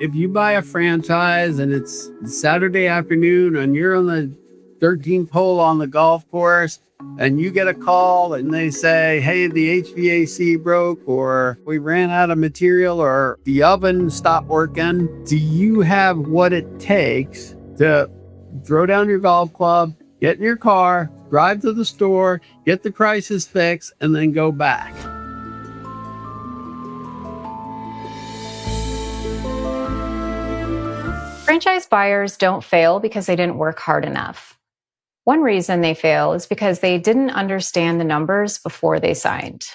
If you buy a franchise and it's Saturday afternoon and you're on the 13th hole on the golf course and you get a call and they say, hey, the HVAC broke or we ran out of material or the oven stopped working, do you have what it takes to throw down your golf club, get in your car, drive to the store, get the crisis fixed, and then go back? Franchise buyers don't fail because they didn't work hard enough. One reason they fail is because they didn't understand the numbers before they signed.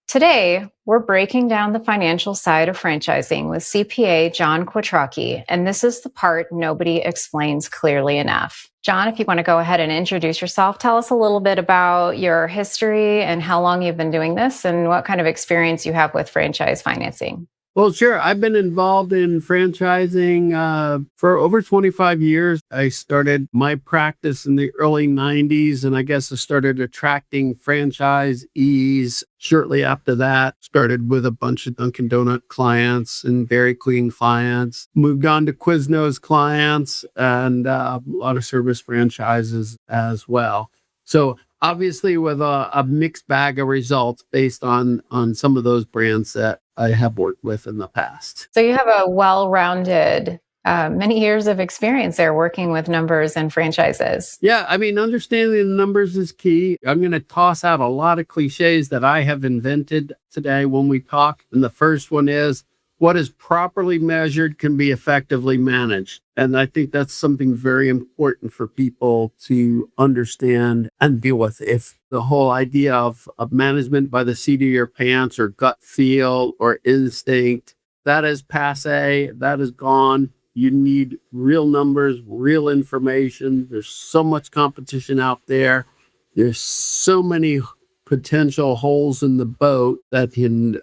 Today, we're breaking down the financial side of franchising with CPA John Quattrocchi, and this is the part nobody explains clearly enough. John, if you want to go ahead and introduce yourself, tell us a little bit about your history and how long you've been doing this and what kind of experience you have with franchise financing. Well, sure. I've been involved in franchising for over 25 years. I started my practice in the early 90s, and I guess I started attracting franchisees shortly after that. Started with a bunch of Dunkin' Donut clients and Dairy Queen clients. Moved on to Quiznos clients and a lot of service franchises as well. So obviously with a mixed bag of results based on some of those brands that I have worked with in the past. So you have a well-rounded, many years of experience there working with numbers and franchises. Yeah, I mean, understanding the numbers is key. I'm going to toss out a lot of cliches that I have invented today when we talk. And the first one is, what is properly measured can be effectively managed. And I think that's something very important for people to understand and deal with. If the whole idea of management by the seat of your pants or gut feel or instinct, that is passe, that is gone. You need real numbers, real information. There's so much competition out there. There's so many potential holes in the boat that can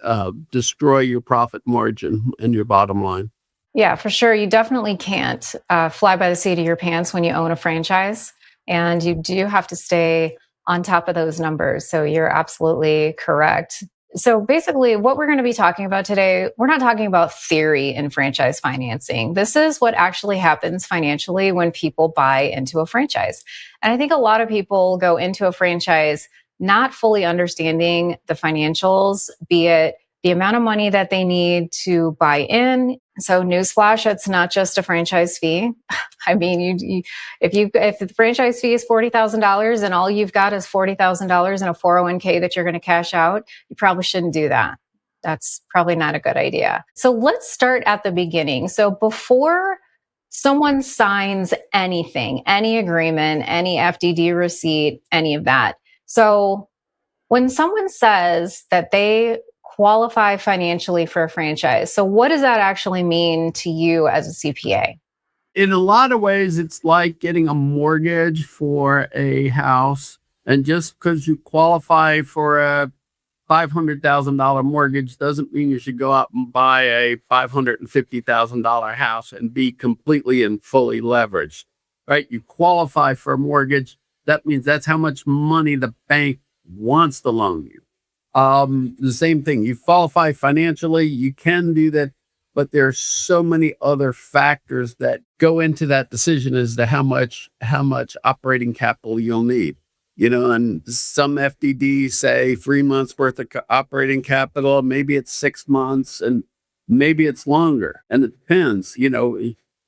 destroy your profit margin and your bottom line. Yeah, for sure. You definitely can't fly by the seat of your pants when you own a franchise. And you do have to stay on top of those numbers. So you're absolutely correct. So basically, what we're going to be talking about today, we're not talking about theory in franchise financing. This is what actually happens financially when people buy into a franchise. And I think a lot of people go into a franchise not fully understanding the financials, be it the amount of money that they need to buy in. So newsflash, it's not just a franchise fee. I mean, if the franchise fee is $40,000 and all you've got is $40,000 in a 401k that you're going to cash out, you probably shouldn't do that. That's probably not a good idea. So let's start at the beginning. So before someone signs anything, any agreement, any FDD receipt, any of that. So when someone says that they qualify financially for a franchise, so what does that actually mean to you as a CPA? In a lot of ways, it's like getting a mortgage for a house. And just because you qualify for a $500,000 mortgage doesn't mean you should go out and buy a $550,000 house and be completely and fully leveraged, right? You qualify for a mortgage. That means that's how much money the bank wants to loan you. The same thing, you qualify financially, you can do that, but there are so many other factors that go into that decision as to how much operating capital you'll need. You know, and some FDDs say 3 months worth of operating capital, maybe it's 6 months and maybe it's longer. And it depends, you know,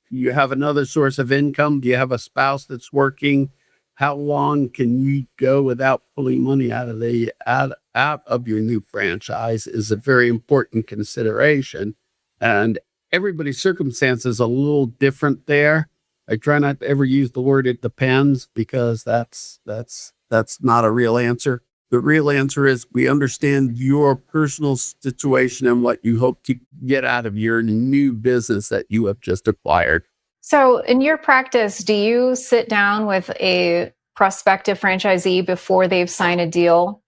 you have another source of income. Do you have a spouse that's working? How long can you go without pulling money out of your new franchise is a very important consideration. And everybody's circumstance is a little different there. I try not to ever use the word "it depends" because that's not a real answer. The real answer is we understand your personal situation and what you hope to get out of your new business that you have just acquired. So in your practice, do you sit down with a prospective franchisee before they've signed a deal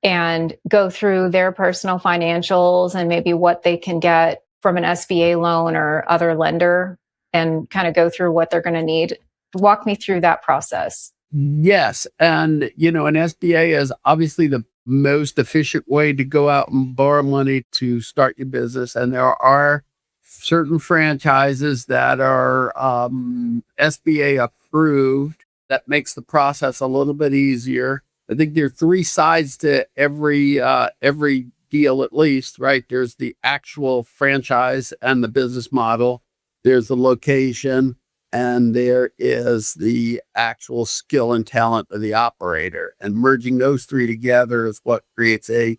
and go through their personal financials and maybe what they can get from an SBA loan or other lender and kind of go through what they're going to need? Walk me through that process. Yes. And, you know, an SBA is obviously the most efficient way to go out and borrow money to start your business. And there are certain franchises that are SBA approved. That makes the process a little bit easier. I think there are three sides to every deal, at least, right? There's the actual franchise and the business model. There's the location, and there is the actual skill and talent of the operator. And merging those three together is what creates a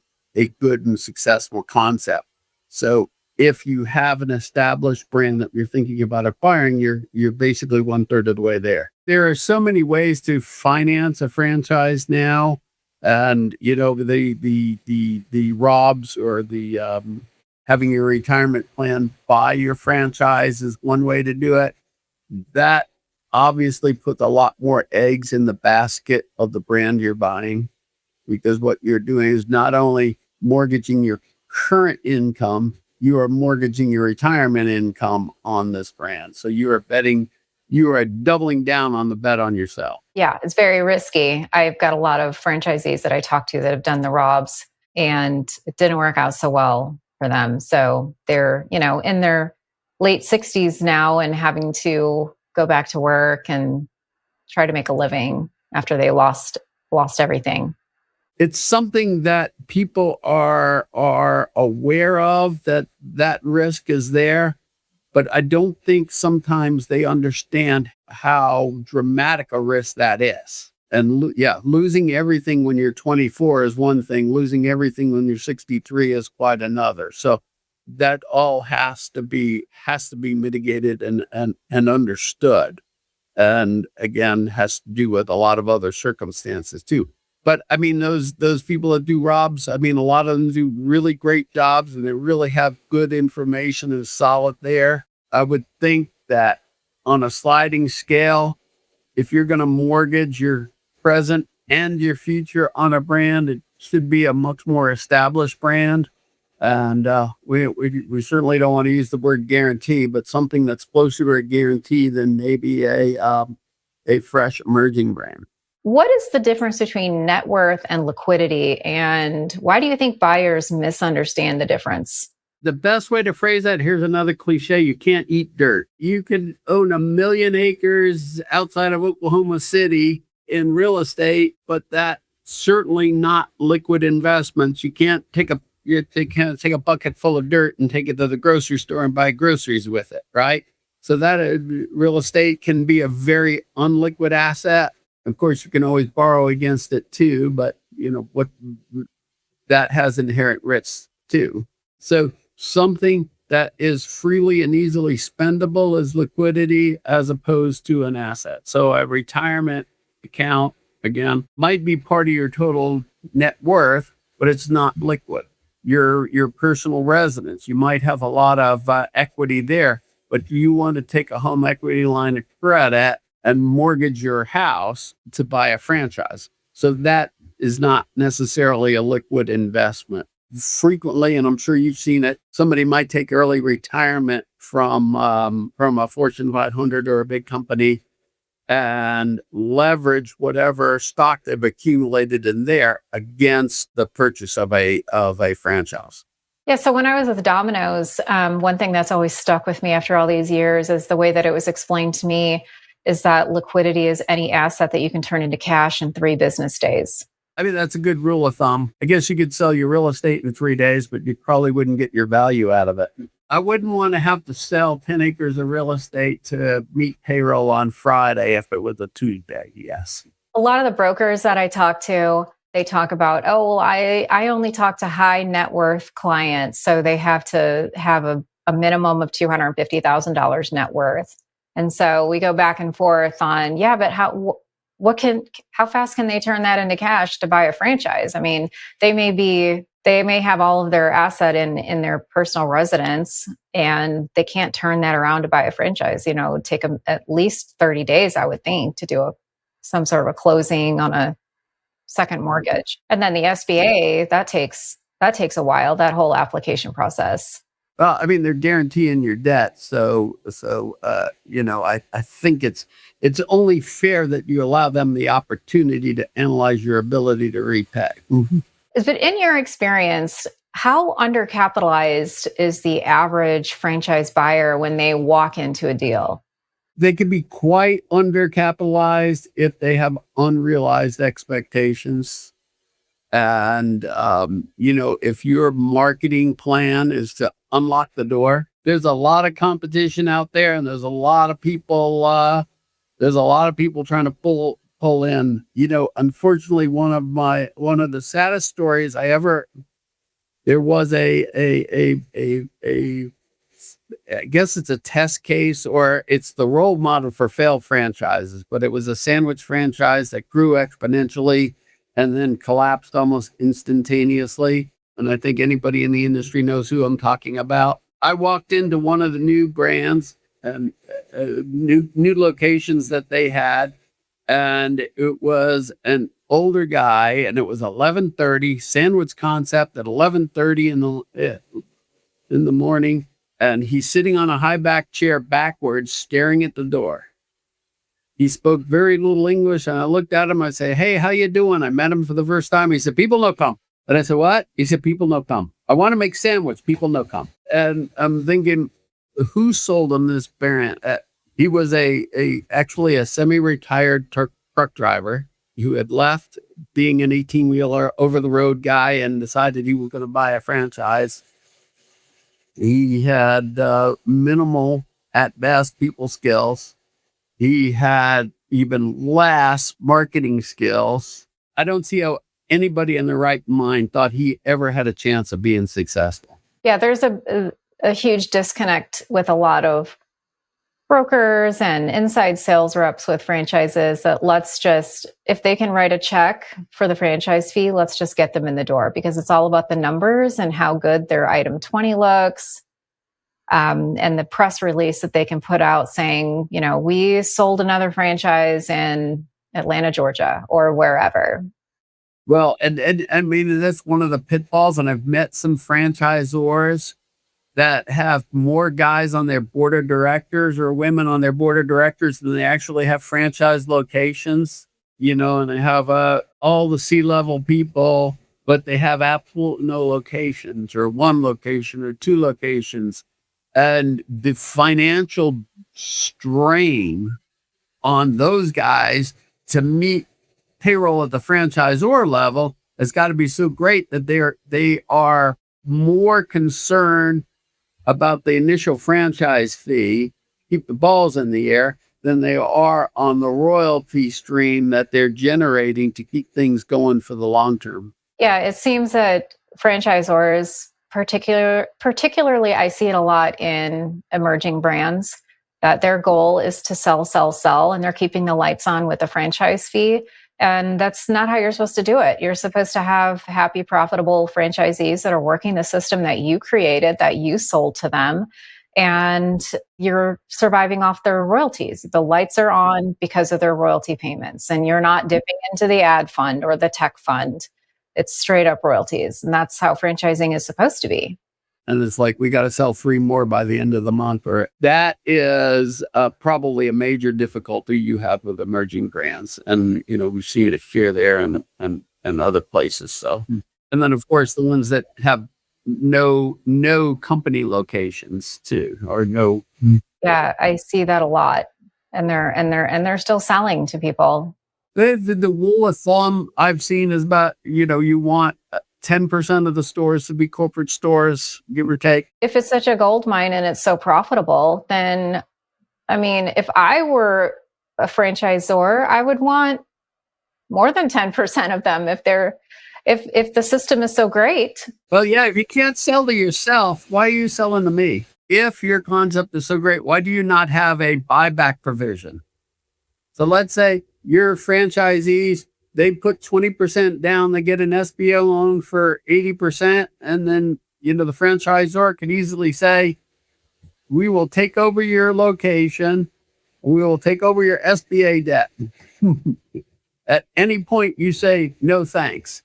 good and successful concept. So if you have an established brand that you're thinking about acquiring, you're basically 1/3 of the way there. There are so many ways to finance a franchise now, and the ROBs, or the having your retirement plan buy your franchise, is one way to do it. That obviously puts a lot more eggs in the basket of the brand you're buying, because what you're doing is not only mortgaging your current income, you are mortgaging your retirement income on this brand. So you are doubling down on the bet on yourself. Yeah, it's very risky. I've got a lot of franchisees that I talk to that have done the ROBs, and it didn't work out so well for them. So they're, in their late 60s now and having to go back to work and try to make a living after they lost everything. It's something that people are aware of, that risk is there, but I don't think sometimes they understand how dramatic a risk that is. And losing everything when you're 24 is one thing. Losing everything when you're 63 is quite another. So that all has to be mitigated and understood. And again, has to do with a lot of other circumstances too. But I mean, those people that do ROBs, I mean, a lot of them do really great jobs, and they really have good information and solid there. I would think that on a sliding scale, if you're going to mortgage your present and your future on a brand, it should be a much more established brand. And we certainly don't want to use the word guarantee, but something that's closer to a guarantee than maybe a fresh emerging brand. What is the difference between net worth and liquidity? And why do you think buyers misunderstand the difference? The best way to phrase that, here's another cliche: you can't eat dirt. You can own 1 million acres outside of Oklahoma City in real estate, but that's certainly not liquid investments. You can't take a bucket full of dirt and take it to the grocery store and buy groceries with it, right? So that real estate can be a very unliquid asset. Of course, you can always borrow against it too, but what that has inherent risks too. So something that is freely and easily spendable is liquidity, as opposed to an asset. So a retirement account, again, might be part of your total net worth, but it's not liquid. Your personal residence, you might have a lot of equity there, but you want to take a home equity line of credit and mortgage your house to buy a franchise. So that is not necessarily a liquid investment. Frequently, and I'm sure you've seen it, somebody might take early retirement from a Fortune 500 or a big company and leverage whatever stock they've accumulated in there against the purchase of a franchise. Yeah, so when I was with Domino's, one thing that's always stuck with me after all these years is the way that it was explained to me is that liquidity is any asset that you can turn into cash in 3 business days. I mean, that's a good rule of thumb. I guess you could sell your real estate in 3 days, but you probably wouldn't get your value out of it. I wouldn't want to have to sell 10 acres of real estate to meet payroll on Friday if it was a Tuesday. Yes. A lot of the brokers that I talk to, they talk about, oh, well, I only talk to high net worth clients. So they have to have a minimum of $250,000 net worth. And so we go back and forth on, yeah, but how fast can they turn that into cash to buy a franchise? I mean, they may have all of their asset in their personal residence, and they can't turn that around to buy a franchise. It would take them at least 30 days, I would think, to do some sort of a closing on a second mortgage. And then the SBA, that takes a while, that whole application process. Well, I mean, they're guaranteeing your debt. So I think it's only fair that you allow them the opportunity to analyze your ability to repay. Mm-hmm. But in your experience, How undercapitalized is the average franchise buyer when they walk into a deal? They can be quite undercapitalized if they have unrealized expectations. And, if your marketing plan is to unlock the door, there's a lot of competition out there and there's a lot of people trying to pull in. Unfortunately, one of the saddest stories there was a I guess it's a test case or it's the role model for failed franchises, but it was a sandwich franchise that grew exponentially and then collapsed almost instantaneously. And I think anybody in the industry knows who I'm talking about. I walked into one of the new brands and new locations that they had, and it was an older guy, and it was 11:30 sandwich concept at 11:30 in the morning, and he's sitting on a high back chair backwards, staring at the door. He spoke very little English, and I looked at him. I said, "Hey, how you doing?" I met him for the first time. He said, "People no come." And I said, "What?" He said, "People no come. I want to make sandwich. People no come." And I'm thinking, who sold him this brand? He was actually a semi-retired truck driver who had left being an 18-wheeler over the road guy and decided he was going to buy a franchise. He had minimal, at best, people skills. He had even less marketing skills. I don't see how anybody in their right mind thought he ever had a chance of being successful. Yeah, there's a huge disconnect with a lot of brokers and inside sales reps with franchises that if they can write a check for the franchise fee, let's just get them in the door, because it's all about the numbers and how good their item 20 looks. And the press release that they can put out saying, we sold another franchise in Atlanta, Georgia, or wherever. Well, and I mean, that's one of the pitfalls. And I've met some franchisors that have more guys on their board of directors or women on their board of directors than they actually have franchise locations, and they have all the C-level people, but they have absolute no locations or one location or two locations. And the financial strain on those guys to meet payroll at the franchisor level has got to be so great that they are more concerned about the initial franchise fee, keep the balls in the air, than they are on the royalty stream that they're generating to keep things going for the long term. Yeah, it seems that franchisors, particularly, I see it a lot in emerging brands, that their goal is to sell, and they're keeping the lights on with the franchise fee. And that's not how you're supposed to do it. You're supposed to have happy, profitable franchisees that are working the system that you created, that you sold to them, and you're surviving off their royalties. The lights are on because of their royalty payments, and you're not dipping into the ad fund or the tech fund. It's straight up royalties. And that's how franchising is supposed to be. And it's like, we got to sell 3 more by the end of the month. Or that is probably a major difficulty you have with emerging brands. And, we've seen it here, there, and other places. So, and then of course, the ones that have no company locations too, or no. Yeah, I see that a lot. And they're still selling to people. The rule of thumb I've seen is about, you want 10% of the stores to be corporate stores, give or take. If it's such a gold mine and it's so profitable, then, if I were a franchisor, I would want more than 10% of them if the system is so great. Well, yeah, if you can't sell to yourself, why are you selling to me? If your concept is so great, why do you not have a buyback provision? So let's say your franchisees, they put 20% down, they get an SBA loan for 80%. And then, the franchisor can easily say, we will take over your location. We will take over your SBA debt. At any point you say, no, thanks.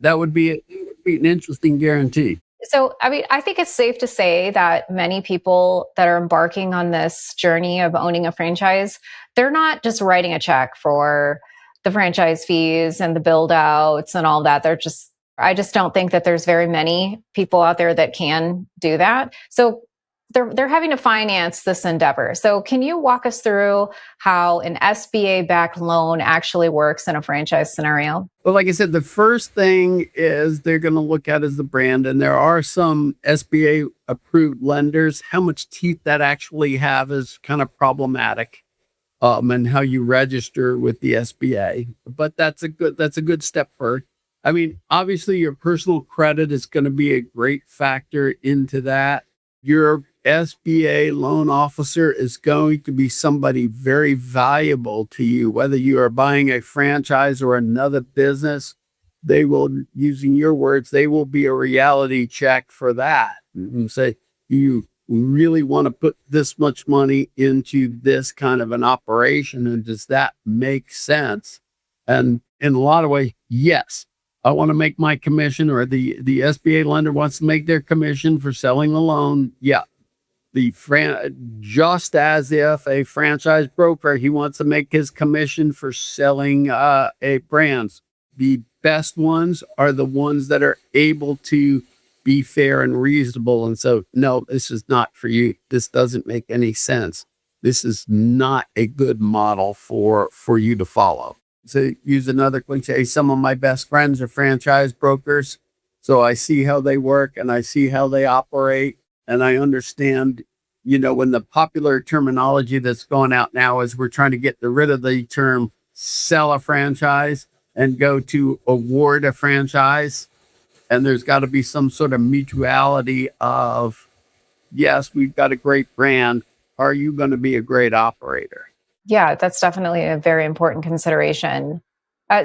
That would be an interesting guarantee. So, I think it's safe to say that many people that are embarking on this journey of owning a franchise, they're not just writing a check for the franchise fees and the build outs and all that. They're just I just don't think that there's very many people out there that can do that. So they're having to finance this endeavor. So can you walk us through how an SBA-backed loan actually works in a franchise scenario? Well, like I said, the first thing is they're going to look at is the brand, and there are some SBA approved lenders. How much teeth that actually have is kind of problematic, and how you register with the SBA. But that's a good step forward. I mean, obviously, your personal credit is going to be a great factor into that. Your SBA loan officer is going to be somebody very valuable to you, whether you are buying a franchise or another business. They will, using your words, they will be a reality check for that and say, you really want to put this much money into this kind of an operation, and does that make sense? And in a lot of ways, yes. I want to make my commission, or the SBA lender wants to make their commission for selling the loan. Yeah. Just as if a franchise broker, he wants to make his commission for selling a brands. The best ones are the ones that are able to be fair and reasonable. And so, no, this is not for you. This doesn't make any sense. This is not a good model for you to follow. To use another cliche, some of my best friends are franchise brokers. So I see how they work and I see how they operate. And I understand, when the popular terminology that's going out now is we're trying to get rid of the term sell a franchise and go to award a franchise. And there's got to be some sort of mutuality of, yes, we've got a great brand. Are you going to be a great operator? Yeah, that's definitely a very important consideration.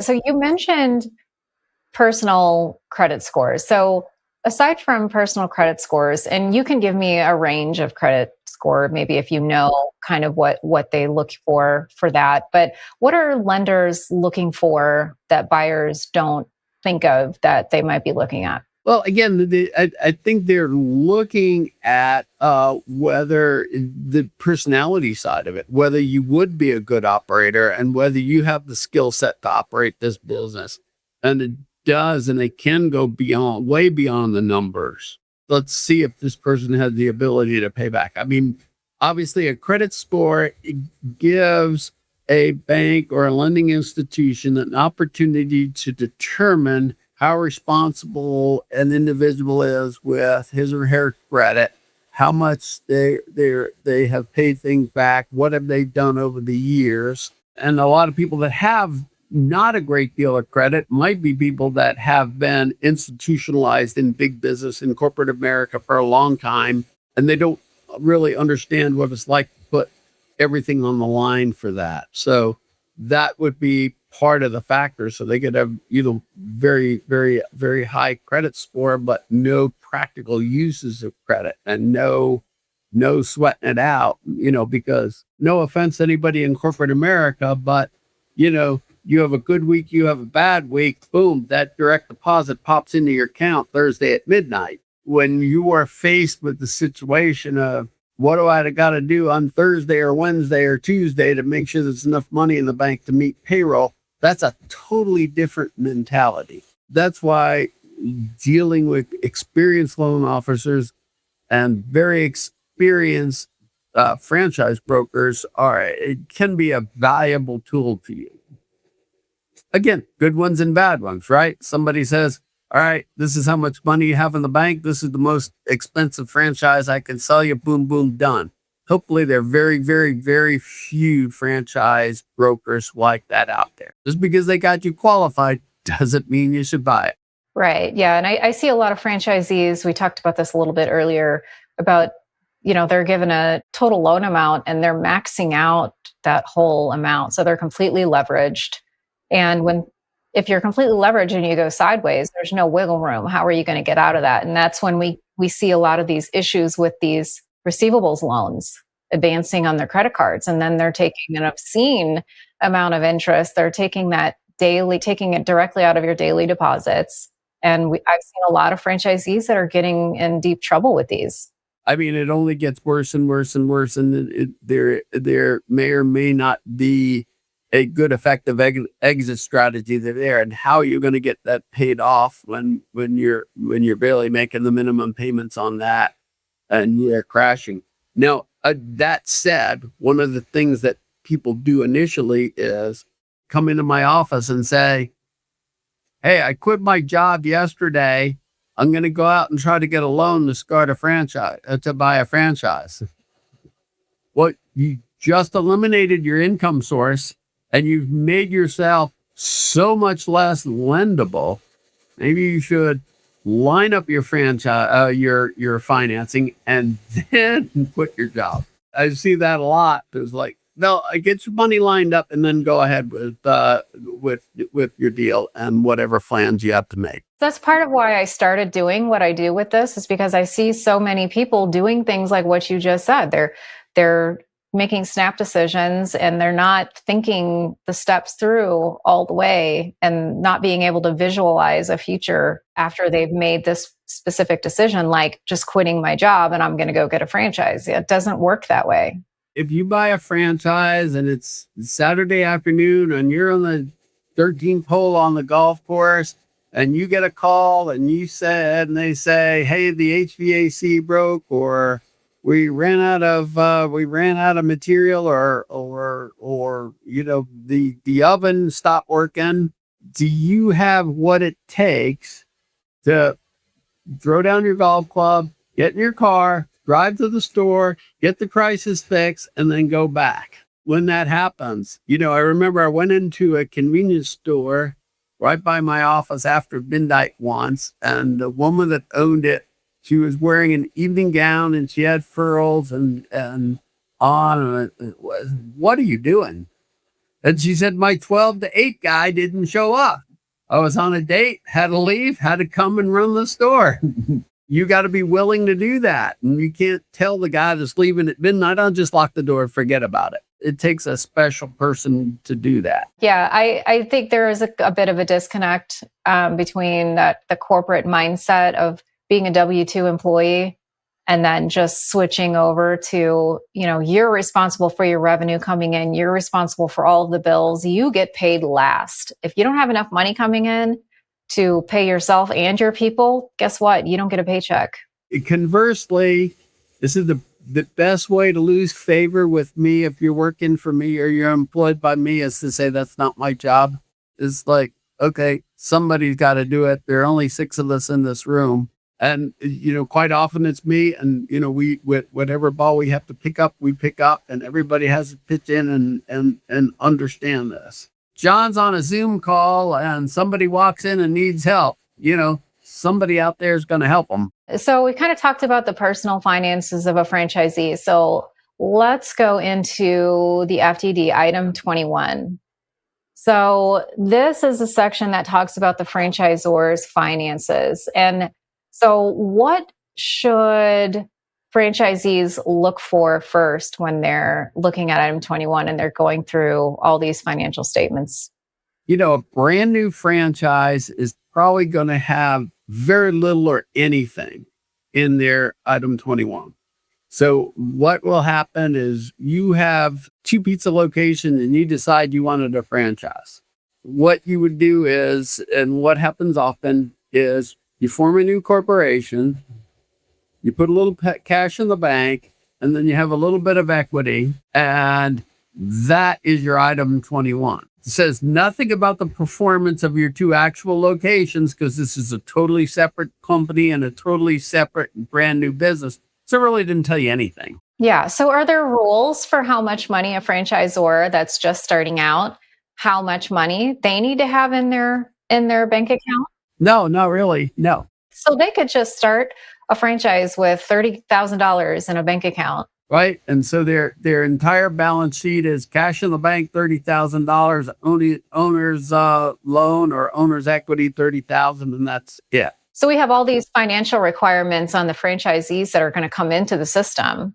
So you mentioned personal credit scores. So aside from personal credit scores, and you can give me a range of credit score, maybe if you know kind of what they look for that. But what are lenders looking for that buyers don't think of that they might be looking at? Well, again, I think they're looking at whether the personality side of it, whether you would be a good operator and whether you have the skill set to operate this business. And it does, and it can go way beyond the numbers. Let's see if this person has the ability to pay back. I mean, obviously, a credit score gives a bank or a lending institution an opportunity to determine how responsible an individual is with his or her credit, how much they have paid things back, what have they done over the years. And a lot of people that have not a great deal of credit might be people that have been institutionalized in big business in corporate America for a long time, and they don't really understand what it's like to put everything on the line for that. So that would be part of the factor. So they could have very, very, very high credit score, but no practical uses of credit and no sweating it out, because no offense to anybody in corporate America, but you have a good week, you have a bad week, boom, that direct deposit pops into your account Thursday at midnight. When you are faced with the situation of, what do I got to do on Thursday or Wednesday or Tuesday to make sure there's enough money in the bank to meet payroll? That's a totally different mentality. That's why dealing with experienced loan officers and very experienced franchise brokers it can be a valuable tool to you. Again, good ones and bad ones, right? Somebody says, all right, this is how much money you have in the bank. This is the most expensive franchise I can sell you. Boom, boom, done. Hopefully, there are very, very, very few franchise brokers like that out there. Just because they got you qualified doesn't mean you should buy it. Right. Yeah. And I see a lot of franchisees. We talked about this a little bit earlier about, they're given a total loan amount and they're maxing out that whole amount. So they're completely leveraged. And if you're completely leveraged and you go sideways, there's no wiggle room. How are you going to get out of that? And that's when we see a lot of these issues with these receivables loans advancing on their credit cards. And then they're taking an obscene amount of interest. They're taking taking it directly out of your daily deposits. And I've seen a lot of franchisees that are getting in deep trouble with these. I mean, it only gets worse and worse and worse. And there may or may not be a good effective exit strategy there, and how you're going to get that paid off when you're barely making the minimum payments on that and you're crashing. Now, that said, one of the things that people do initially is come into my office and say, hey, I quit my job yesterday. I'm going to go out and try to get a loan to start a franchise, to buy a franchise. Well, you just eliminated your income source and you've made yourself so much less lendable. Maybe you should line up your franchise, your financing, and then quit your job. I see that a lot. It's like, no, I get your money lined up and then go ahead with your deal and whatever plans you have to make. That's part of why I started doing what I do with this, is because I see so many people doing things like what you just said. They're making snap decisions and they're not thinking the steps through all the way and not being able to visualize a future after they've made this specific decision, like just quitting my job and I'm going to go get a franchise. It doesn't work that way. If you buy a franchise and it's Saturday afternoon and you're on the 13th hole on the golf course and you get a call and they say, hey, the HVAC broke, or we ran out of material, or the oven stopped working. Do you have what it takes to throw down your golf club, get in your car, drive to the store, get the crisis fixed, and then go back? When that happens, I remember I went into a convenience store right by my office after midnight once, and the woman that owned it, she was wearing an evening gown and she had furls and on. And what are you doing? And she said, my 12 to 8 guy didn't show up. I was on a date, had to leave, had to come and run the store. You got to be willing to do that. And you can't tell the guy that's leaving at midnight, I'll just lock the door and forget about it. It takes a special person to do that. Yeah, I think there is a bit of a disconnect between the corporate mindset of being a W-2 employee and then just switching over to, you're responsible for your revenue coming in. You're responsible for all of the bills. You get paid last. If you don't have enough money coming in to pay yourself and your people, guess what? You don't get a paycheck. Conversely, this is the best way to lose favor with me if you're working for me or you're employed by me, is to say that's not my job. It's like, okay, somebody's got to do it. There are only 6 of us in this room. And, quite often it's me, and, we, with whatever ball we have to pick up, we pick up, and everybody has to pitch in and understand this. John's on a Zoom call and somebody walks in and needs help. Somebody out there is going to help them. So we kind of talked about the personal finances of a franchisee. So let's go into the FDD item 21. So this is a section that talks about the franchisor's finances. And so what should franchisees look for first when they're looking at item 21 and they're going through all these financial statements? A brand new franchise is probably going to have very little or anything in their item 21. So what will happen is you have 2 pizza locations and you decide you wanted a franchise. What you would do is, and what happens often is, you form a new corporation, you put a little cash in the bank, and then you have a little bit of equity, and that is your item 21. It says nothing about the performance of your 2 actual locations, because this is a totally separate company and a totally separate brand new business. So it really didn't tell you anything. Yeah. So are there rules for how much money a franchisor that's just starting out, how much money they need to have in their bank account? No, not really. No. So they could just start a franchise with $30,000 in a bank account. Right. And so their entire balance sheet is cash in the bank, $30,000, owner's loan or owner's equity, $30,000, and that's it. So we have all these financial requirements on the franchisees that are going to come into the system,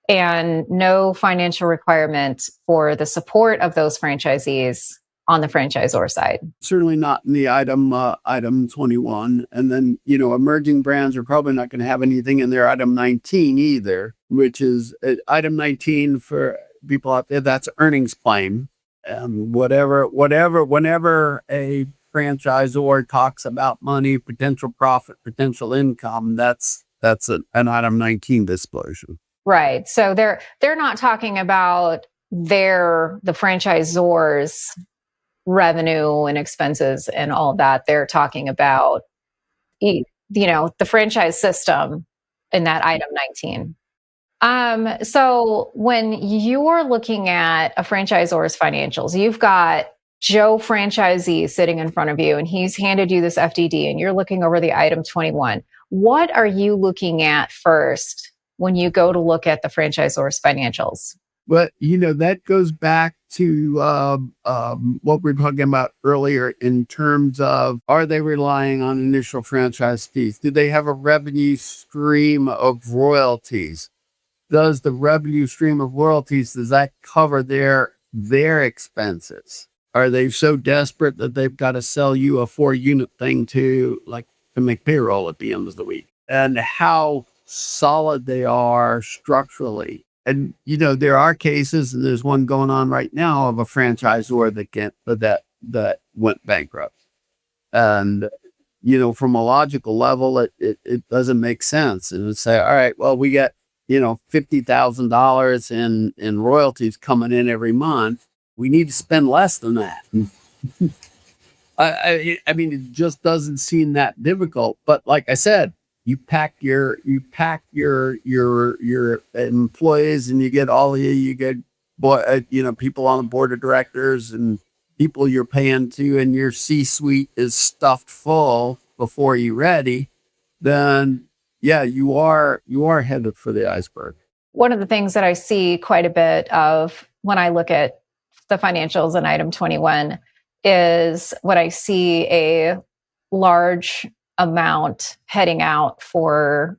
and no financial requirement for the support of those franchisees on the franchisor side. Certainly not in the item 21. And then, emerging brands are probably not going to have anything in their item 19 either, which is item 19 for people out there. That's earnings claim. whenever a franchisor talks about money, potential profit, potential income, that's an item 19 disclosure. Right. So they're not talking about the franchisor's revenue and expenses and all of that. They're talking about the franchise system in that item 19. So when you're looking at a franchisor's financials, you've got Joe franchisee sitting in front of you and he's handed you this FDD and you're looking over the item 21. What are you looking at first when you go to look at the franchisor's financials? But that goes back to what we were talking about earlier in terms of, are they relying on initial franchise fees? Do they have a revenue stream of royalties? Does the revenue stream of royalties, does that cover their expenses? Are they so desperate that they've got to sell you a 4-unit thing to make payroll at the end of the week? And how solid they are structurally. And there are cases, and there's one going on right now of a franchisor that went bankrupt. And from a logical level, it doesn't make sense. And it's say, all right, well, we get $50,000 in royalties coming in every month. We need to spend less than that. I mean, it just doesn't seem that difficult. But like I said, you pack your employees, and you get people on the board of directors and people you're paying to, and your C-suite is stuffed full before you're ready. Then yeah, you are headed for the iceberg. One of the things that I see quite a bit of when I look at the financials in item 21 is what I see a large amount heading out for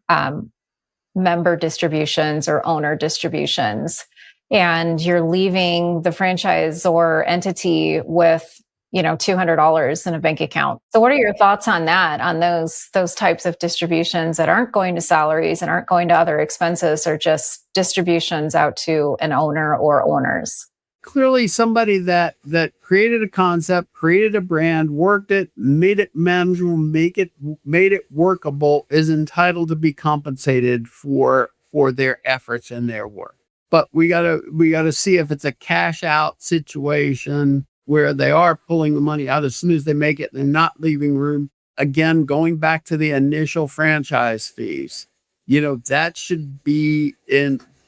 member distributions or owner distributions. And you're leaving the franchisor entity with $200 in a bank account. So what are your thoughts on that, on those types of distributions that aren't going to salaries and aren't going to other expenses, or just distributions out to an owner or owners? Clearly somebody that created a concept, created a brand, worked it, made it manageable, made it workable, is entitled to be compensated for their efforts and their work. But we gotta see if it's a cash out situation where they are pulling the money out as soon as they make it. They're not leaving room. Again, going back to the initial franchise fees, that should be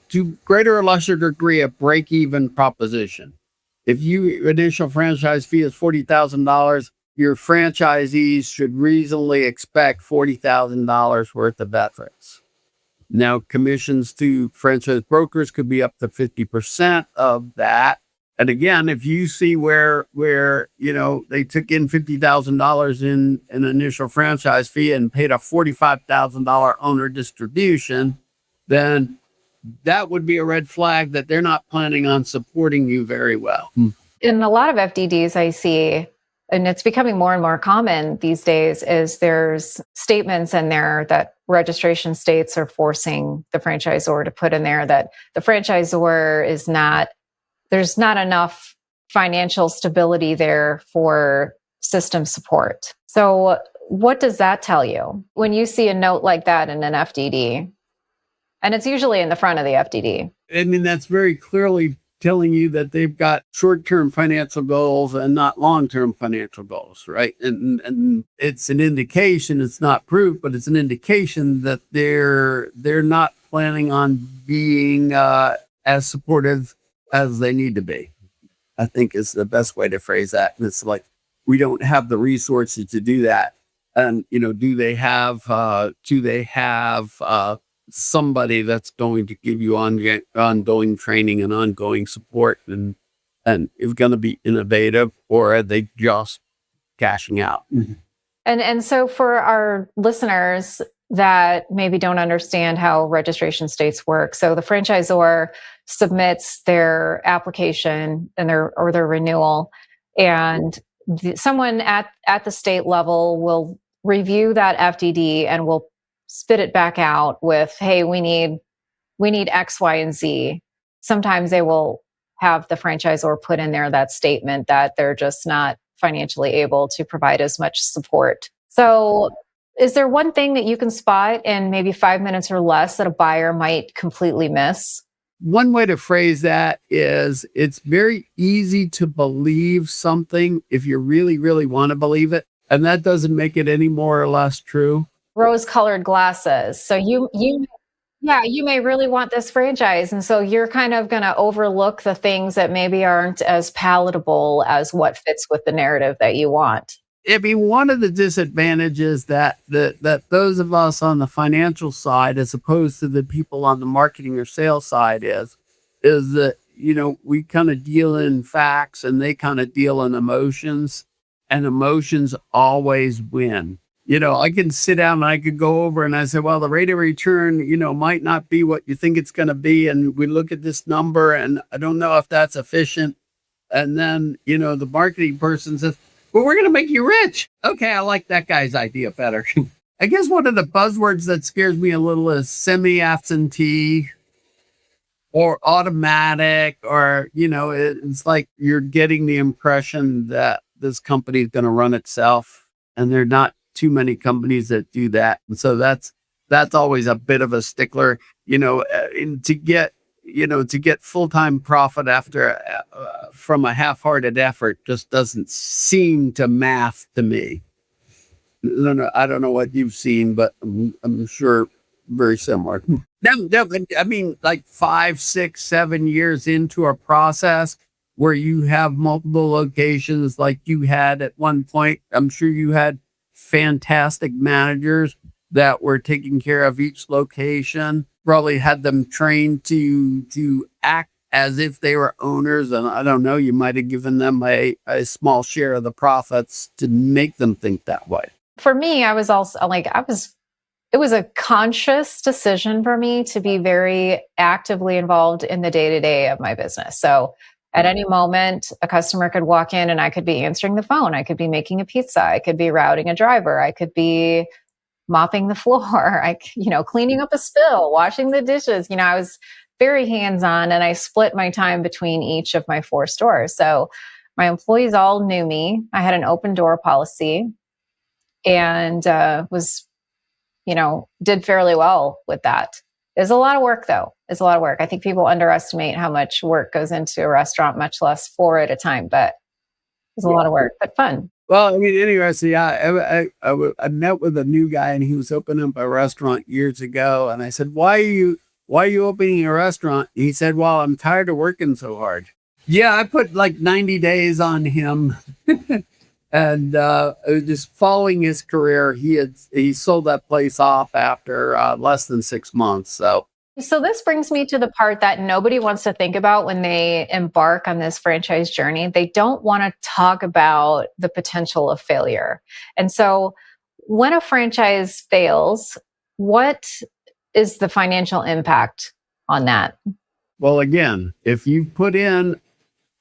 to greater or lesser degree a break-even proposition. If your initial franchise fee is $40,000, your franchisees should reasonably expect $40,000 worth of efforts. Now, commissions to franchise brokers could be up to 50% of that. And again, if you see where they took in $50,000 in an initial franchise fee and paid a $45,000 owner distribution, then that would be a red flag that they're not planning on supporting you very well. In a lot of FDDs I see, and it's becoming more and more common these days, is there's statements in there that registration states are forcing the franchisor to put in there that the franchisor there's not enough financial stability there for system support. So what does that tell you when you see a note like that in an FDD? And it's usually in the front of the FDD. I mean, that's very clearly telling you that they've got short-term financial goals and not long-term financial goals, right? And it's an indication, it's not proof, but it's an indication that they're not planning on being as supportive as they need to be, I think is the best way to phrase that. And it's like, we don't have the resources to do that. And, do they have somebody that's going to give you ongoing training and ongoing support and is going to be innovative, or are they just cashing out? Mm-hmm. And so for our listeners that maybe don't understand how registration states work, so the franchisor submits their application and their renewal, and someone at the state level will review that FDD and will spit it back out with, hey, we need X, Y, and Z. Sometimes they will have the franchisor put in there that statement that they're just not financially able to provide as much support. So, is there one thing that you can spot in maybe 5 minutes or less that a buyer might completely miss? One way to phrase that is it's very easy to believe something if you really, really want to believe it. And that doesn't make it any more or less true. Rose-colored glasses. So yeah, you may really want this franchise. And so you're kind of going to overlook the things that maybe aren't as palatable as what fits with the narrative that you want. I mean, one of the disadvantages that those of us on the financial side, as opposed to the people on the marketing or sales side, is that, we kind of deal in facts and they kind of deal in emotions, and emotions always win. I can sit down and I could go over and I say, well, the rate of return, might not be what you think it's going to be. And we look at this number and I don't know if that's efficient. And then, the marketing person says, well, we're going to make you rich. Okay, I like that guy's idea better. I guess one of the buzzwords that scares me a little is semi-absentee or automatic, or, it's like you're getting the impression that this company is going to run itself, and there are not too many companies that do that. And so that's always a bit of a stickler, to get full-time profit after from a half-hearted effort just doesn't seem to math to me. I don't know what you've seen, but I'm sure very similar. No, I mean, like 5, 6, 7 years into a process where you have multiple locations like you had at one point, I'm sure you had fantastic managers that were taking care of each location, probably had them trained to act as if they were owners. And I don't know, you might have given them a small share of the profits to make them think that way. For me, I was also it was a conscious decision for me to be very actively involved in the day-to-day of my business. So at any moment, a customer could walk in and I could be answering the phone. I could be making a pizza. I could be routing a driver. I could be mopping the floor, cleaning up a spill, washing the dishes. I was very hands-on, and I split my time between each of my 4 stores. So my employees all knew me. I had an open door policy, and did fairly well with that. It's a lot of work, though. It's a lot of work. I think people underestimate how much work goes into a restaurant, much less 4 at a time, but it's a lot of work, but fun. Well, I mean, interesting. I met with a new guy, and he was opening up a restaurant years ago. And I said, why are you opening a restaurant? He said, well, I'm tired of working so hard. Yeah, I put like 90 days on him. And just following his career, he sold that place off after less than 6 months. So this brings me to the part that nobody wants to think about when they embark on this franchise journey. They don't want to talk about the potential of failure. And so when a franchise fails, what is the financial impact on that? Well, again, if you put in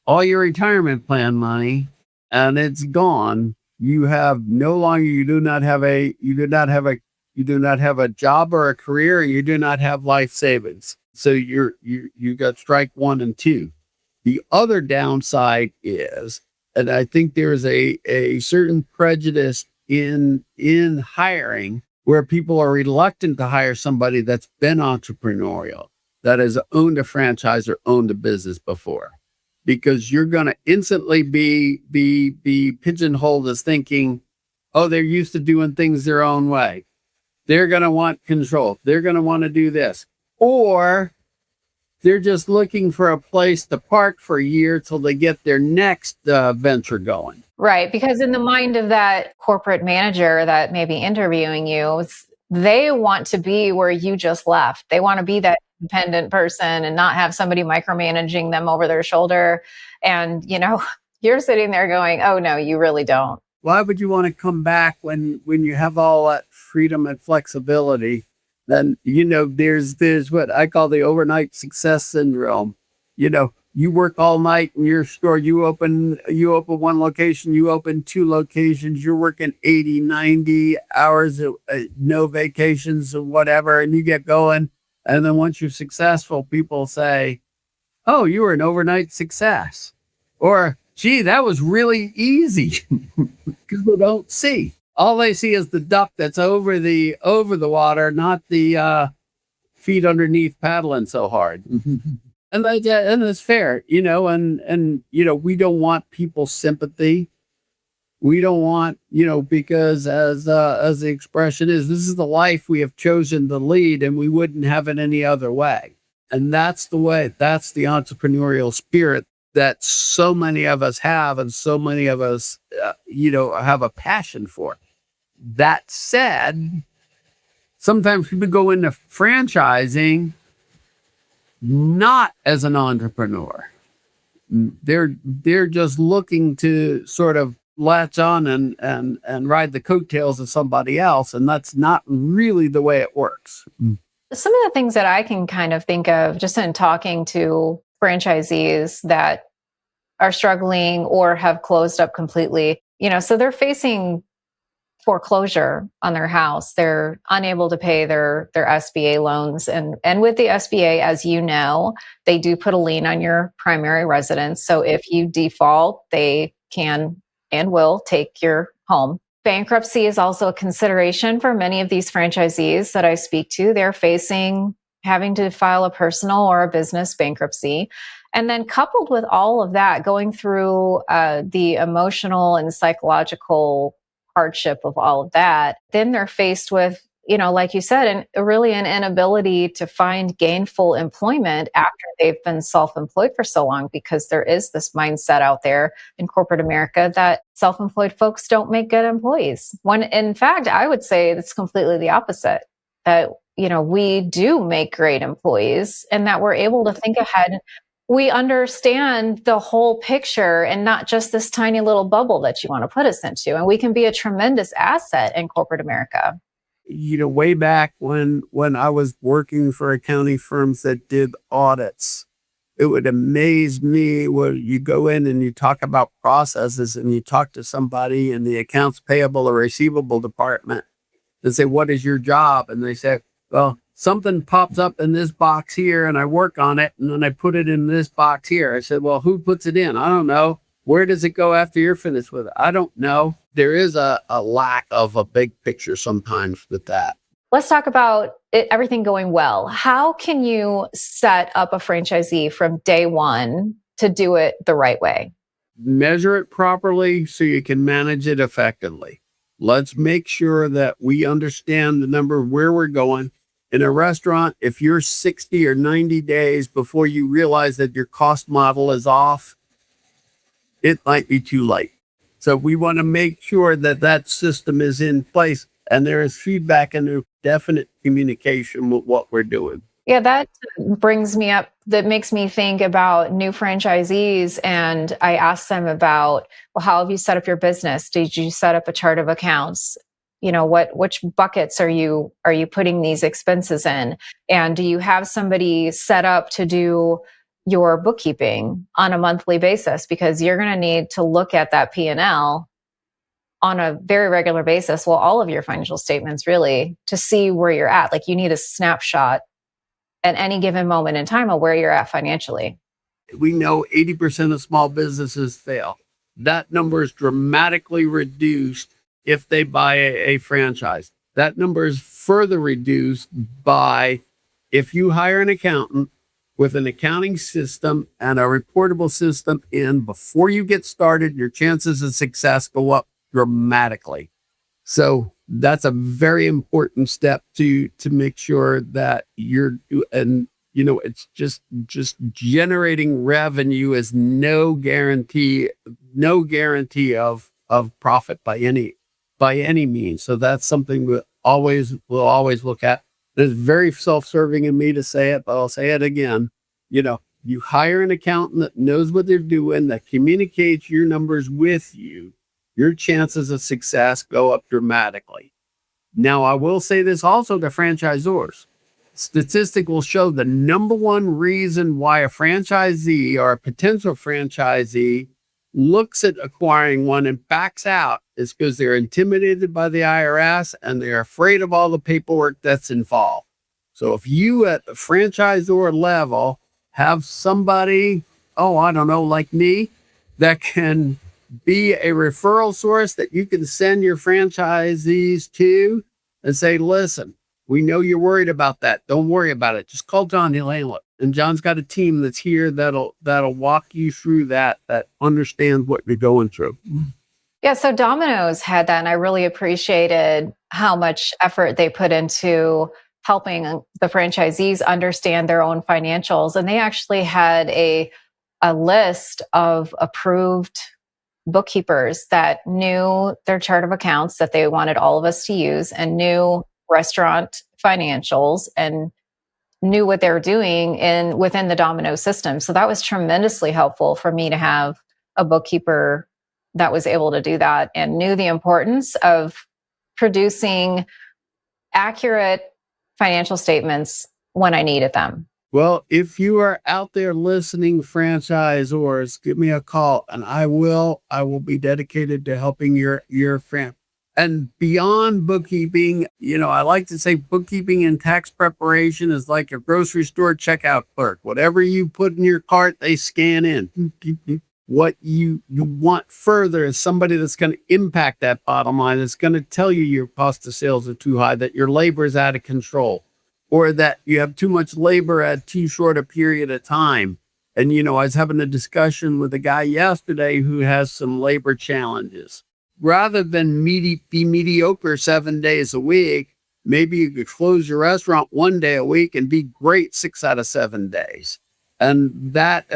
all your retirement plan money and it's gone, you do not have a job or a career, and you do not have life savings. So you got strike 1 and 2. The other downside is, and I think there's a certain prejudice in hiring, where people are reluctant to hire somebody that's been entrepreneurial, that has owned a franchise or owned a business before, because you're going to instantly be pigeonholed as thinking, oh, they're used to doing things their own way. They're going to want control. They're going to want to do this. Or they're just looking for a place to park for a year till they get their next venture going. Right. Because in the mind of that corporate manager that may be interviewing you, they want to be where you just left. They want to be that independent person and not have somebody micromanaging them over their shoulder. And, you're sitting there going, oh, no, you really don't. Why would you want to come back when you have all that freedom and flexibility? Then, there's what I call the overnight success syndrome. You work all night in your store. You open one location, you open 2 locations, you're working 80, 90 hours, no vacations or whatever, and you get going. And then once you're successful, people say, oh, you were an overnight success. Or, gee, that was really easy. People don't see. All they see is the duck that's over the water, not the feet underneath paddling so hard. And that's fair, and we don't want people's sympathy. We don't want, because as the expression is, this is the life we have chosen to lead, and we wouldn't have it any other way. And that's the way. That's the entrepreneurial spirit that so many of us have, and so many of us, have a passion for. That said, sometimes people go into franchising not as an entrepreneur. They're just looking to sort of latch on and ride the coattails of somebody else, and that's not really the way it works. Some of the things that I can kind of think of just in talking to franchisees that are struggling or have closed up completely, so they're facing foreclosure on their house. They're unable to pay their SBA loans. And with the SBA, as you know, they do put a lien on your primary residence. So if you default, they can and will take your home. Bankruptcy is also a consideration for many of these franchisees that I speak to. They're facing having to file a personal or a business bankruptcy. And then coupled with all of that, going through the emotional and psychological hardship of all of that, then they're faced with, like you said, really an inability to find gainful employment after they've been self-employed for so long, because there is this mindset out there in corporate America that self-employed folks don't make good employees. When in fact, I would say it's completely the opposite, that, we do make great employees and that we're able to think ahead. We understand the whole picture and not just this tiny little bubble that you want to put us into. And we can be a tremendous asset in corporate America. Way back when I was working for accounting firms that did audits, it would amaze me when you go in and you talk about processes and you talk to somebody in the accounts payable or receivable department and say, what is your job? And they say, well, something pops up in this box here and I work on it and then I put it in this box here. I said, well, who puts it in? I don't know. Where does it go after you're finished with it? I don't know. There is a lack of a big picture sometimes with that. Let's talk about everything going well. How can you set up a franchisee from day one to do it the right way? Measure it properly so you can manage it effectively. Let's make sure that we understand the number of where we're going. In a restaurant, if you're 60 or 90 days before you realize that your cost model is off, it might be too late. So we want to make sure that that system is in place and there is feedback and there's definite communication with what we're doing. Yeah, that brings me up, that makes me think about new franchisees. And I ask them about, well, how have you set up your business? Did you set up a chart of accounts? Which buckets are you putting these expenses in? And do you have somebody set up to do your bookkeeping on a monthly basis? Because you're going to need to look at that P&L on a very regular basis. Well, all of your financial statements really, to see where you're at. Like, you need a snapshot at any given moment in time of where you're at financially. We know 80% of small businesses fail. That number is dramatically reduced if they buy a franchise. That number is further reduced by if you hire an accountant with an accounting system and a reportable system in before you get started, your chances of success go up dramatically. So that's a very important step to make sure that it's just generating revenue is no guarantee of profit by any means. So that's something we'll always look at. It's very self-serving in me to say it, but I'll say it again. You hire an accountant that knows what they're doing, that communicates your numbers with you, your chances of success go up dramatically. Now, I will say this also to franchisors. Statistics will show the number one reason why a franchisee or a potential franchisee looks at acquiring one and backs out is because they're intimidated by the IRS and they're afraid of all the paperwork that's involved. So if you at the franchisor level have somebody, oh, I don't know, like me, that can be a referral source that you can send your franchisees to and say, listen, we know you're worried about that. Don't worry about it. Just call John. He'll handle it. And John's got a team that's here that'll walk you through that understands what you're going through. Yeah, so Domino's had that, and I really appreciated how much effort they put into helping the franchisees understand their own financials. And they actually had a list of approved bookkeepers that knew their chart of accounts that they wanted all of us to use, and knew restaurant financials, and knew what they were doing within the Domino system. So that was tremendously helpful for me to have a bookkeeper that was able to do that and knew the importance of producing accurate financial statements when I needed them. Well, if you are out there listening, franchisors, give me a call, and I will be dedicated to helping your fran. And beyond bookkeeping, I like to say bookkeeping and tax preparation is like a grocery store checkout clerk. Whatever you put in your cart, they scan in. What you want further is somebody that's going to impact that bottom line. That's going to tell you your cost of sales are too high, that your labor is out of control, or that you have too much labor at too short a period of time. And, I was having a discussion with a guy yesterday who has some labor challenges. Rather than be mediocre 7 days a week, maybe you could close your restaurant 1 day a week and be great 6 out of 7 days. And that,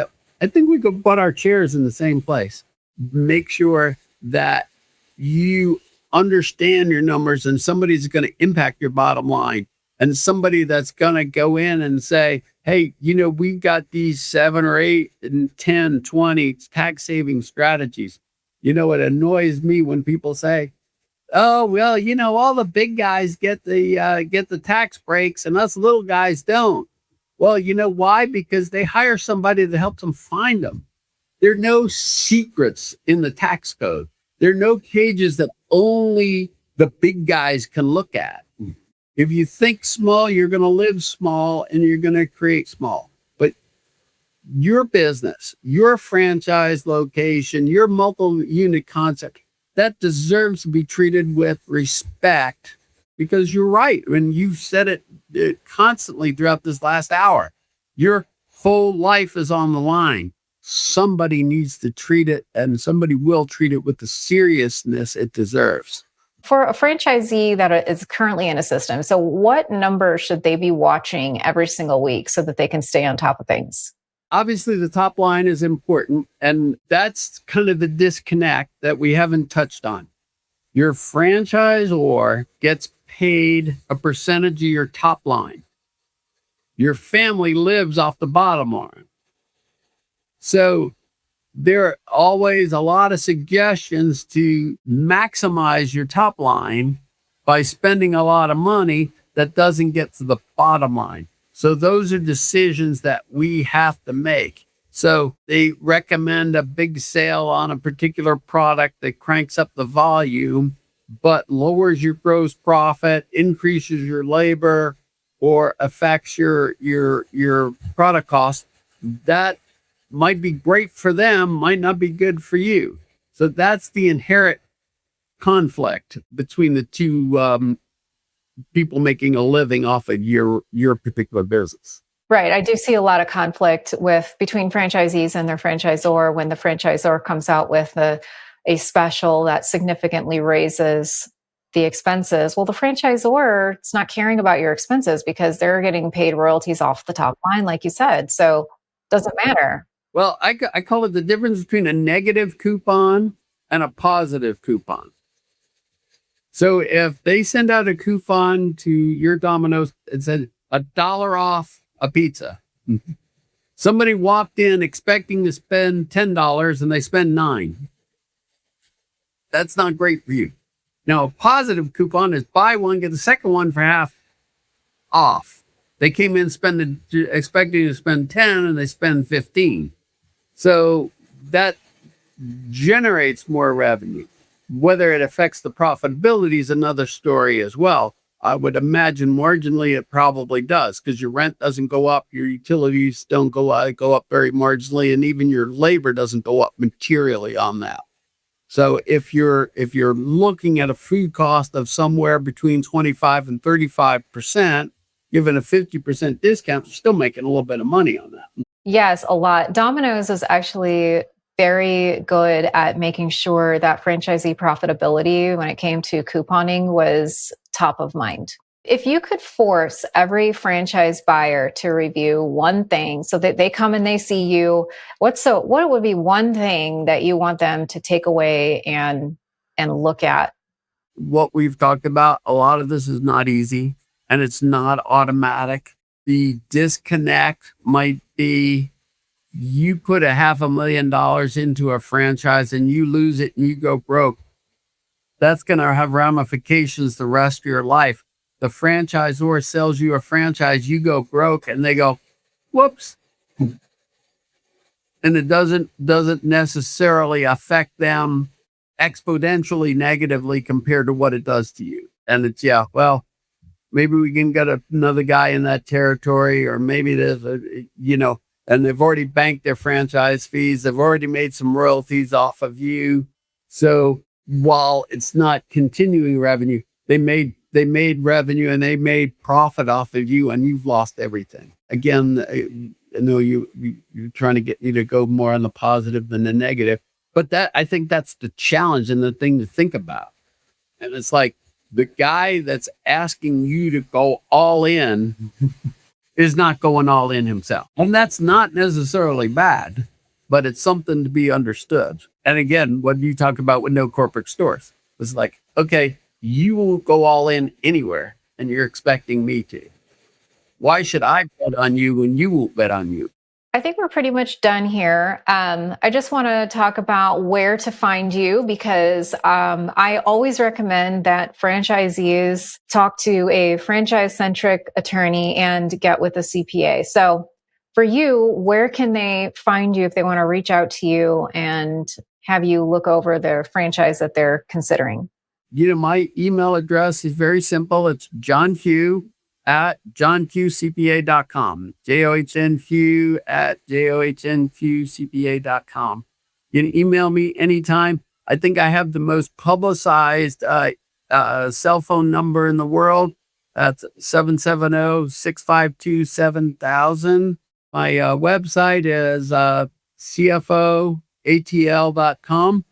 I think we could put our chairs in the same place. Make sure that you understand your numbers, and somebody's going to impact your bottom line, and somebody that's going to go in and say, hey, we got these 7 or 8 and 10, 20 tax saving strategies. It annoys me when people say, oh, well, all the big guys get the tax breaks and us little guys don't. Well, you know why? Because they hire somebody that helps them find them. There are no secrets in the tax code. There are no cages that only the big guys can look at. If you think small, you're going to live small, and you're going to create small. But your business, your franchise location, your multi-unit concept, that deserves to be treated with respect, because you're right. When you said it constantly throughout this last hour, your whole life is on the line. Somebody needs to treat it, and somebody will treat it with the seriousness it deserves. For a franchisee that is currently in a system, so what number should they be watching every single week so that they can stay on top of things? Obviously, the top line is important, and that's kind of the disconnect that we haven't touched on. Your franchisor gets paid a percentage of your top line. Your family lives off the bottom line. So there are always a lot of suggestions to maximize your top line by spending a lot of money that doesn't get to the bottom line. So those are decisions that we have to make. So they recommend a big sale on a particular product that cranks up the volume, but lowers your gross profit, increases your labor, or affects your product cost. That might be great for them, might not be good for you. So that's the inherent conflict between the two people making a living off of your particular business. Right. I do see a lot of conflict between franchisees and their franchisor when the franchisor comes out with a special that significantly raises the expenses. Well, the franchisor is not caring about your expenses because they're getting paid royalties off the top line, like you said. So it doesn't matter. Well, I call it the difference between a negative coupon and a positive coupon. So if they send out a coupon to your Domino's and said $1 off a pizza, somebody walked in expecting to spend $10 and they spend $9. That's not great for you. Now, a positive coupon is buy one, get the second one for half off. They came in expecting to spend 10 and they spend 15. So that generates more revenue. Whether it affects the profitability is another story as well. I would imagine marginally it probably does, because your rent doesn't go up, your utilities don't go up very marginally, and even your labor doesn't go up materially on that. So if you're looking at a food cost of somewhere between 25 and 35%, given a 50% discount, you're still making a little bit of money on that. Yes, a lot. Domino's is actually very good at making sure that franchisee profitability when it came to couponing was top of mind. If you could force every franchise buyer to review one thing so that they come and they see you, what would be one thing that you want them to take away and look at? What we've talked about, a lot of this is not easy and it's not automatic. The disconnect might be you put $500,000 into a franchise and you lose it and you go broke. That's going to have ramifications the rest of your life. The franchisor sells you a franchise, you go broke, and they go, whoops. And it doesn't necessarily affect them exponentially negatively compared to what it does to you. And it's, yeah, well, maybe we can get another guy in that territory, or maybe there's and they've already banked their franchise fees. They've already made some royalties off of you. So while it's not continuing revenue, they made revenue and they made profit off of you, and you've lost everything. Again, I know you're trying to get me to go more on the positive than the negative, but I think that's the challenge and the thing to think about. And it's like the guy that's asking you to go all in is not going all in himself. And that's not necessarily bad, but it's something to be understood. And again, what you talk about with no corporate stores was like, okay, you won't go all in anywhere and you're expecting me to. Why should I bet on you when you won't bet on you? I think we're pretty much done here. I just want to talk about where to find you, because I always recommend that franchisees talk to a franchise-centric attorney and get with a CPA. So for you, where can they find you if they want to reach out to you and have you look over their franchise that they're considering? My email address is very simple. It's johnq@johnqcpa.com. johnq@johnqcpa.com. You can email me anytime. I think I have the most publicized cell phone number in the world. That's 770-652-7000. My website is cfoatl.com.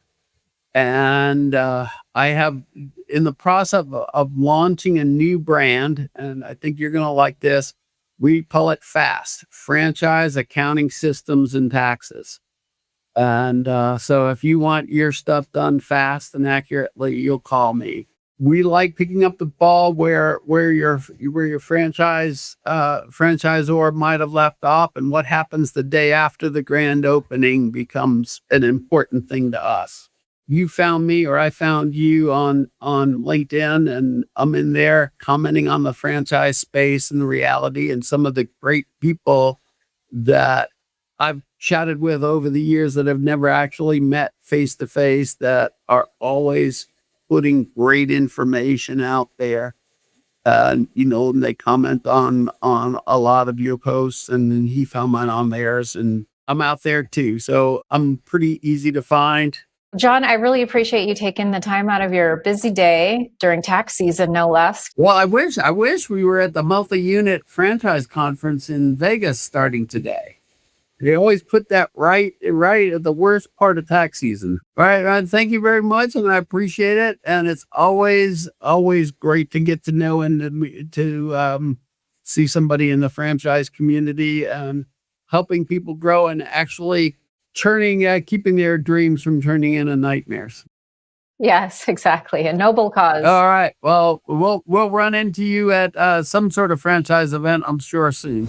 And I have in the process of launching a new brand, and I think you're going to like this. We call it FAST, Franchise Accounting Systems and Taxes. And so if you want your stuff done fast and accurately, you'll call me. We like picking up the ball where your franchisor might have left off, and what happens the day after the grand opening becomes an important thing to us. You found me or I found you on LinkedIn, and I'm in there commenting on the franchise space and the reality and some of the great people that I've chatted with over the years that I've never actually met face to face, that are always putting great information out there. And they comment on a lot of your posts, and then he found mine on theirs, and I'm out there too. So I'm pretty easy to find. John, I really appreciate you taking the time out of your busy day during tax season, no less. Well, I wish we were at the multi-unit franchise conference in Vegas starting today. They always put that right at the worst part of tax season. All right, Ron, thank you very much, and I appreciate it. And it's always great to get to know and to see somebody in the franchise community and helping people grow and actually keeping their dreams from turning into nightmares. Yes, exactly. A noble cause. All right. Well, we'll run into you at some sort of franchise event, I'm sure, soon.